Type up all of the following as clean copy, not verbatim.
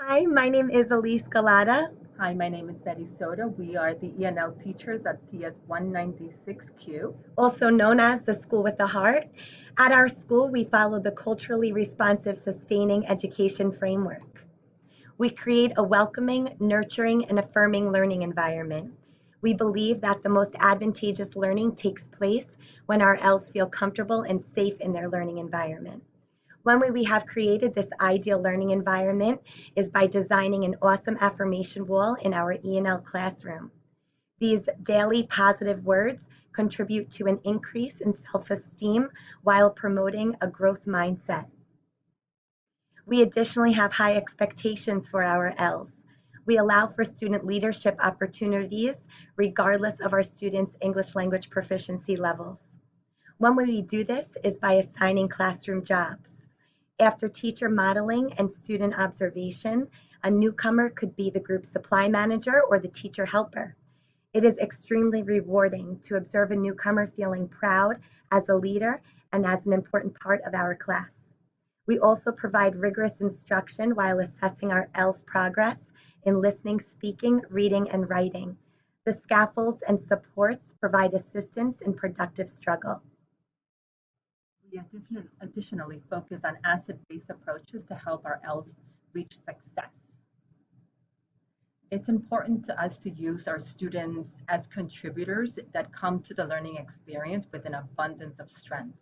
Hi, my name is Elise Galata. Hi, my name is Betty Soda. We are the ENL teachers at PS 196Q. Also known as the School with the Heart. At our school, we follow the culturally responsive sustaining education framework. We create a welcoming, nurturing, and affirming learning environment. We believe that the most advantageous learning takes place when our ELs feel comfortable and safe in their learning environment. One way we have created this ideal learning environment is by designing an awesome affirmation wall in our ENL classroom. These daily positive words contribute to an increase in self-esteem while promoting a growth mindset. We additionally have high expectations for our ELs. We allow for student leadership opportunities regardless of our students' English language proficiency levels. One way we do this is by assigning classroom jobs. After teacher modeling and student observation, a newcomer could be the group supply manager or the teacher helper. It is extremely rewarding to observe a newcomer feeling proud as a leader and as an important part of our class. We also provide rigorous instruction while assessing our EL's progress in listening, speaking, reading, and writing. The scaffolds and supports provide assistance in productive struggle. We additionally focus on asset-based approaches to help our ELs reach success. It's important to us to use our students as contributors that come to the learning experience with an abundance of strengths.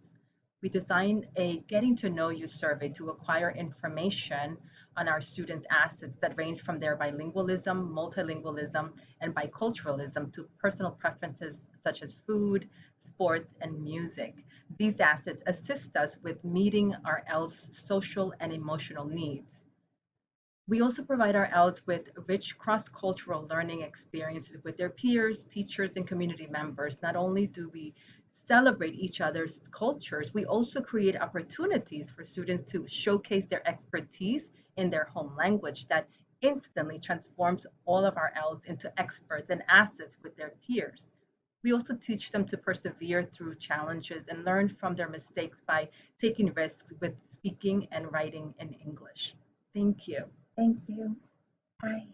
We designed a getting to know you survey to acquire information on our students' assets that range from their bilingualism, multilingualism, and biculturalism to personal preferences such as food, sports, and music. These assets assist us with meeting our EL's social and emotional needs. We also provide our ELs with rich cross-cultural learning experiences with their peers, teachers, and community members. Not only do we celebrate each other's cultures, we also create opportunities for students to showcase their expertise in their home language that instantly transforms all of our ELs into experts and assets with their peers. We also teach them to persevere through challenges and learn from their mistakes by taking risks with speaking and writing in English. Thank you. Thank you. Bye.